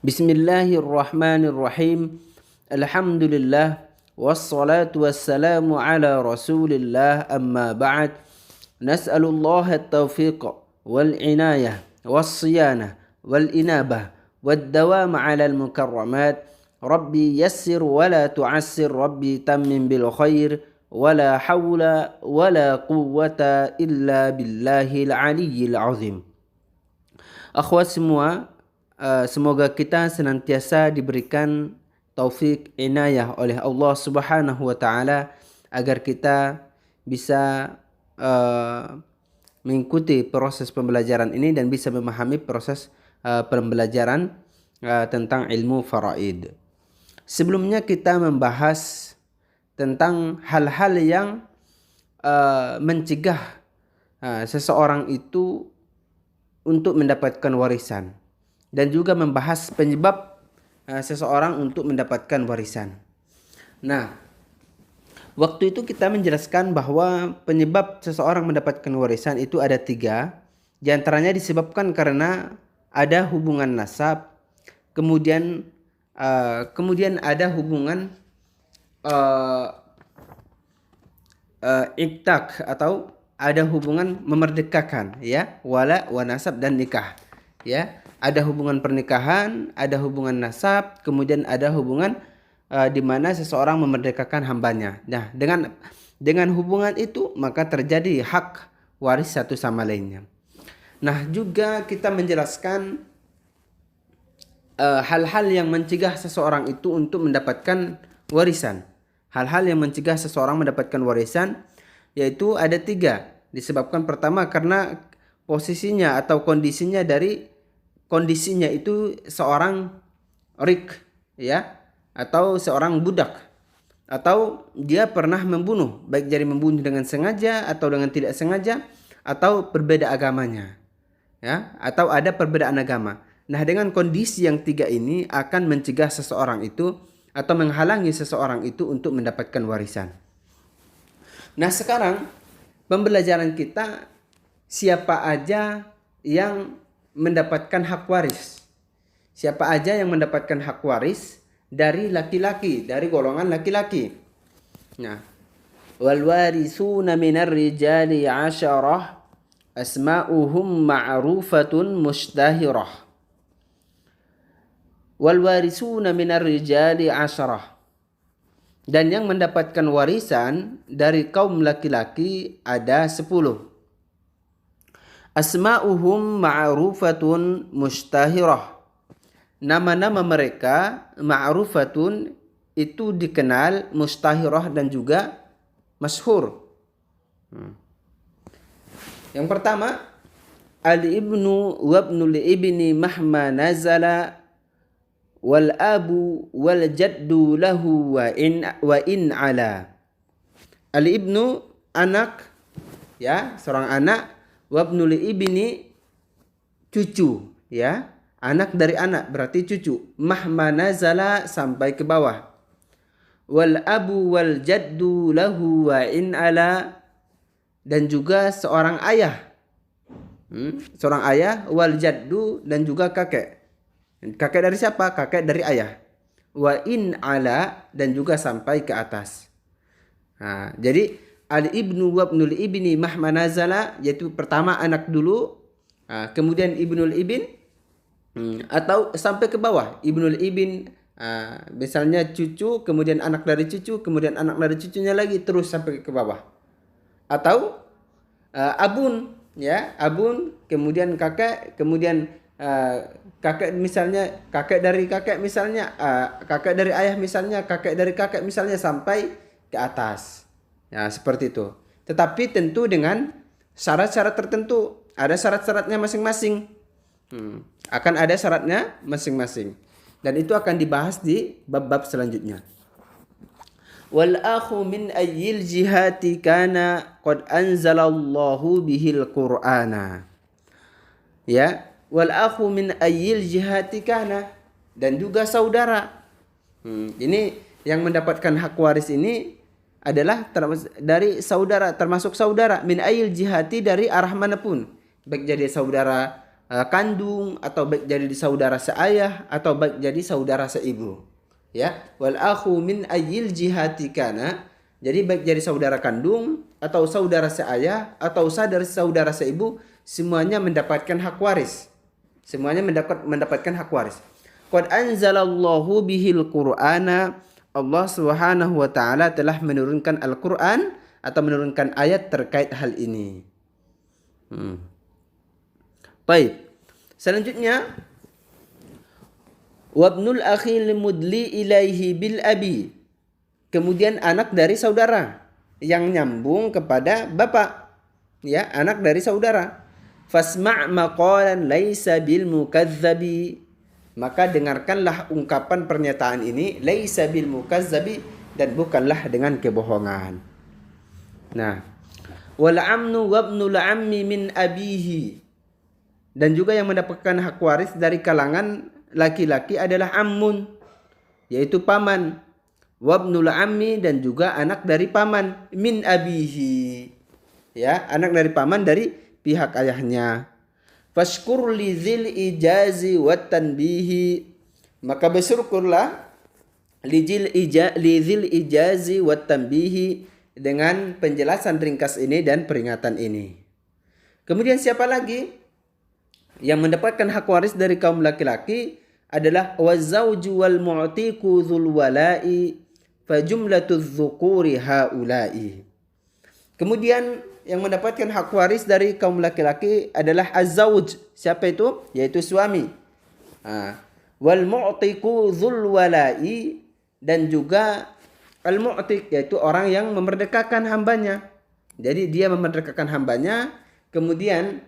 Bismillahirrahmanirrahim. Alhamdulillah wassalatu wassalamu ala Rasulillah amma ba'd. Nas'alullaha at-tawfiq wal inayah was-siyanah wal inabah wad-dawam 'ala al-mukarramat. Rabbi yassir wa la tu'assir, Rabbi tammim bil khair, wa la hawla wa la quwwata illa billahil aliyyil azim. Akhwat semua, semoga kita senantiasa diberikan taufik inayah oleh Allah Subhanahu wa taala agar kita bisa mengikuti proses pembelajaran ini dan bisa memahami proses pembelajaran tentang ilmu faraid. Sebelumnya kita membahas tentang hal-hal yang mencegah seseorang itu untuk mendapatkan warisan, dan juga membahas penyebab seseorang untuk mendapatkan warisan. Nah, waktu itu kita menjelaskan bahwa penyebab seseorang mendapatkan warisan itu ada 3. Di antaranya disebabkan karena ada hubungan nasab, kemudian ada hubungan iktak atau ada hubungan memerdekakan, ya, wala wa nasab dan nikah, ya. Ada hubungan pernikahan, ada hubungan nasab, kemudian ada hubungan di mana seseorang memerdekakan hambanya. Nah, dengan hubungan itu maka terjadi hak waris satu sama lainnya. Nah, juga kita menjelaskan hal-hal yang mencegah seseorang itu untuk mendapatkan warisan. Hal-hal yang mencegah seseorang mendapatkan warisan yaitu ada 3. Disebabkan pertama karena posisinya atau kondisinya itu seorang rik, ya, atau seorang budak, atau dia pernah membunuh, baik jadi membunuh dengan sengaja atau dengan tidak sengaja, atau berbeda agamanya, ya, atau ada perbedaan agama. Nah, dengan kondisi yang 3 ini akan mencegah seseorang itu atau menghalangi seseorang itu untuk mendapatkan warisan. Nah, sekarang pembelajaran kita siapa aja yang mendapatkan hak waris. Siapa aja yang mendapatkan hak waris dari laki-laki, dari golongan laki-laki. Nah, wal warisuna minar rijali 'asharah asma'uhum ma'rufatun mushtahirah. Wal warisuna minar rijali 'asharah. Dan yang mendapatkan warisan dari kaum laki-laki ada 10. Asma'uhum ma'rufatun mushtahirah. Nama-nama mereka ma'rufatun itu dikenal, mushtahirah dan juga masyhur. Yang pertama, al-ibnu wabnul ibni mahma nazala wal abu wal jaddu lahu wa in ala. Al ibnu anak, ya, seorang anak, wabnul ibni cucu, ya, anak dari anak berarti cucu, mahma nazala sampai ke bawah, wal abu wal jaddu lahu wa in ala, dan juga seorang ayah, seorang ayah, wal jaddu dan juga kakek. Kakek dari siapa? Kakek dari ayah. Wa in ala dan juga sampai ke atas. Nah, jadi al-ibnu wabnul ibni mahma nazala yaitu pertama anak dulu, kemudian ibnul ibn, atau sampai ke bawah. Ibnul ibn misalnya cucu, kemudian anak dari cucu, kemudian anak dari cucunya lagi terus sampai ke bawah. Atau abun, ya, abun, kemudian kakek, kemudian kakek misalnya, kakek dari kakek misalnya, kakek dari ayah misalnya, kakek dari kakek misalnya sampai ke atas. Ya, seperti itu. Tetapi tentu dengan syarat-syarat tertentu. Ada syarat-syaratnya masing-masing. Akan ada syaratnya masing-masing. Dan itu akan dibahas di bab-bab selanjutnya. Wal akhu min ayyil jihati kana qad anzalallahu bihil qur'ana. Ya, wal akhu min ayyil jihati kana, dan juga saudara. Ini yang mendapatkan hak waris ini adalah dari saudara, termasuk saudara min ayyil jihati, dari arah manapun, baik jadi saudara kandung, atau baik jadi saudara seayah, atau baik jadi saudara seibu. Ya, wal akhu min ayyil jihati kana. Jadi baik jadi saudara kandung atau saudara seayah atau saudara seibu, semuanya mendapatkan hak waris. Semuanya mendapatkan hak waris. Qad anzalallahu bihil Qur'ana. Allah Subhanahu wa taala telah menurunkan Al-Qur'an atau menurunkan ayat terkait hal ini. Baik. Selanjutnya, wabnul akhil mudli ilaihi bil abi. Kemudian anak dari saudara yang nyambung kepada bapak. Ya, anak dari saudara. Fasma' maqalan laisa bil mukazzabi. Maka dengarkanlah ungkapan pernyataan ini, laisa bil mukazzabi, dan bukanlah dengan kebohongan. Nah, wal amnu wabnul ammi min abihi. Dan juga yang mendapatkan hak waris dari kalangan laki-laki adalah ammun, yaitu paman. Wabnul ammi, dan juga anak dari paman, min abihi. Ya, anak dari paman dari pihak ayahnya. Fashkur li zil ijazi wat tanbihi. Maka bersyukurlah li zil ijazi wat tanbihi, dengan penjelasan ringkas ini dan peringatan ini. Kemudian siapa lagi yang mendapatkan hak waris dari kaum laki-laki adalah wazauju wal mu'tiqu dzul wala'i fajumlatuz dzukuri haula'i. Kemudian yang mendapatkan hak waris dari kaum laki-laki adalah az-zauj. Siapa itu? Yaitu suami. Wal mu'tiqu dzul wala'i, dan juga al-mu'tiq, yaitu orang yang memerdekakan hambanya. Jadi dia memerdekakan hambanya, kemudian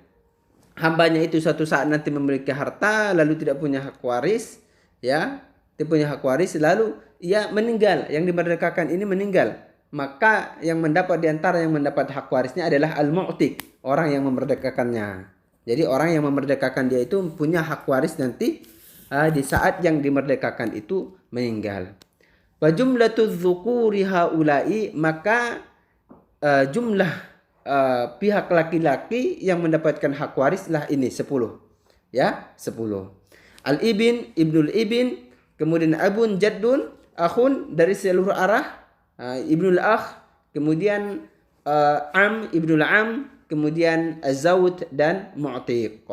hambanya itu suatu saat nanti memiliki harta, lalu tidak punya hak waris, ya, tidak punya hak waris, lalu ia meninggal, yang dimerdekakan ini meninggal, maka yang mendapat diantara yang mendapat hak warisnya adalah al-mu'tiq, orang yang memerdekakannya. Jadi orang yang memerdekakan dia itu punya hak waris nanti di saat yang dimerdekakan itu meninggal. Wa jumlatuz dzukuri haula'i, maka jumlah pihak laki-laki yang mendapatkan hak waris lah ini 10. Ya, 10. Al-ibn, ibnul ibn, kemudian abun, jaddun, akhun dari seluruh arah, ibnul akh, kemudian am, ibnul am, kemudian az-zawj dan mu'tiq.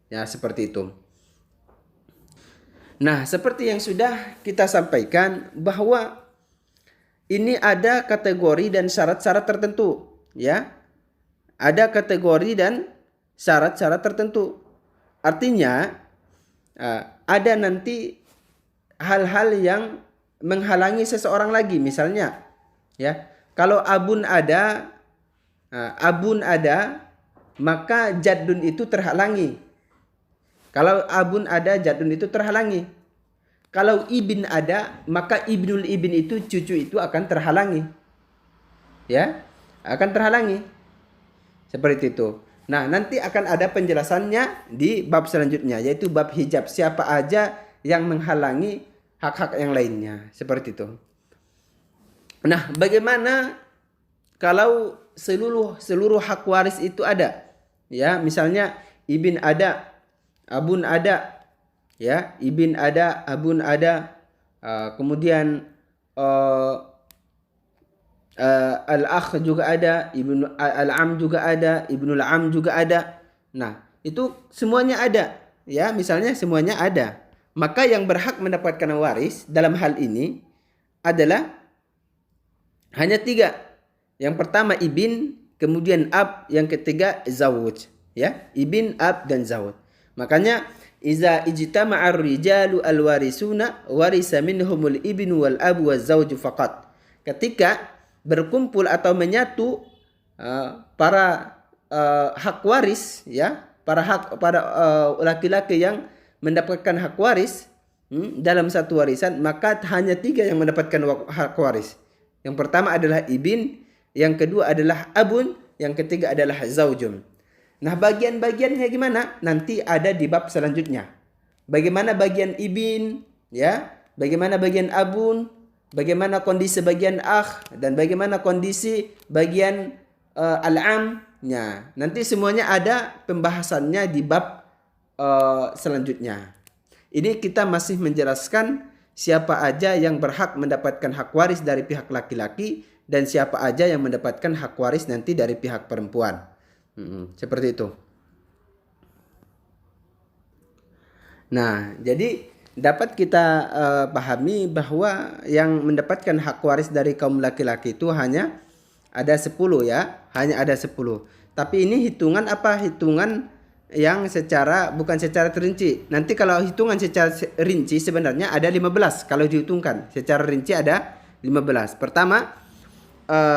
Ya, seperti itu. Nah, seperti yang sudah kita sampaikan bahwa ini ada kategori dan syarat-syarat tertentu, ya. Ada kategori dan syarat-syarat tertentu. Artinya ada nanti hal-hal yang menghalangi seseorang lagi. Misalnya, ya, kalau abun ada, maka jaddun itu terhalangi. Kalau abun ada, jaddun itu terhalangi. Kalau ibn ada, maka ibnul ibn itu, cucu itu akan terhalangi. Ya, akan terhalangi. Seperti itu. Nah, nanti akan ada penjelasannya di bab selanjutnya, yaitu bab hijab. Siapa aja yang menghalangi hak-hak yang lainnya. Seperti itu. Nah, bagaimana kalau seluruh hak waris itu ada? Ya, misalnya ibn ada, abun ada, ya, ibn ada, abun ada, kemudian al-akh juga ada, ibnu al-am juga ada, ibnul am juga ada. Nah, itu semuanya ada, ya, misalnya semuanya ada. Maka yang berhak mendapatkan waris dalam hal ini adalah hanya 3. Yang pertama ibn, kemudian ab, yang ketiga zawj, ya, ibn, ab, dan zawj. Makanya iza ijtama'ar rijalu al-warisuna warisa minhumul ibnu wal abu waz zawju faqat. Ketika berkumpul atau menyatu para hak waris, ya, para laki-laki yang mendapatkan hak waris dalam satu warisan, maka hanya 3 yang mendapatkan hak waris. Yang pertama adalah ibn, yang kedua adalah abun, yang ketiga adalah zaujun. Nah, bagian-bagiannya gimana? Nanti ada di bab selanjutnya. Bagaimana bagian ibn, ya? Bagaimana bagian abun? Bagaimana kondisi bagian akh, dan bagaimana kondisi bagian al-am. Nanti semuanya ada pembahasannya di bab selanjutnya. Ini kita masih menjelaskan siapa aja yang berhak mendapatkan hak waris dari pihak laki-laki dan siapa aja yang mendapatkan hak waris nanti dari pihak perempuan. Seperti itu. Nah, jadi dapat kita pahami bahwa yang mendapatkan hak waris dari kaum laki-laki itu hanya ada 10 ya, hanya ada 10. Tapi ini hitungan apa? Hitungan yang bukan secara terinci. Nanti kalau hitungan secara rinci sebenarnya ada 15 kalau dihitungkan. Secara rinci ada 15. Pertama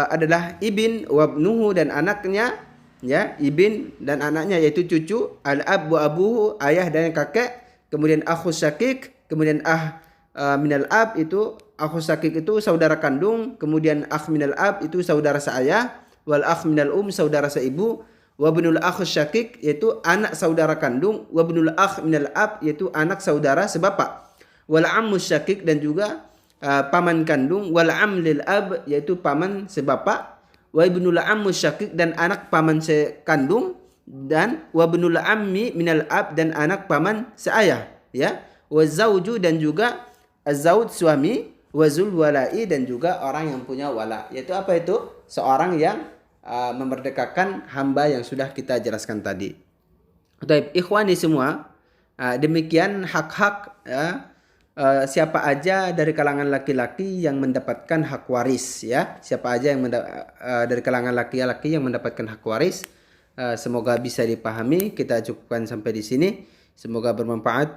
adalah ibin wabnuhu dan anaknya, ya, ibin dan anaknya yaitu cucu, al-ab wa abuhu, ayah dan kakek, kemudian akhus syakik, kemudian minal ab itu akhus syakik itu saudara kandung, kemudian akh minal ab itu saudara seayah, wal akh minal saudara seibu, wabnul akh syakik yaitu anak saudara kandung, wabnul akh minal ab yaitu anak saudara sebapak, wal ammu syakik dan juga paman kandung, wal am lil ab yaitu paman sebapak, wa ibnul ammu syakik dan anak paman sekandung, dan wabnul ammi minal ab dan anak paman seayah, ya, wa zauju dan juga az-zauj suami, wa zul walai dan juga orang yang punya wala, yaitu apa itu? Seorang yang memerdekakan hamba yang sudah kita jelaskan tadi. Baik, ikhwani semua, demikian hak-hak siapa aja dari kalangan laki-laki yang mendapatkan hak waris, ya. Siapa aja yang dari kalangan laki-laki yang mendapatkan hak waris. Semoga bisa dipahami. Kita cukupkan sampai di sini. Semoga bermanfaat.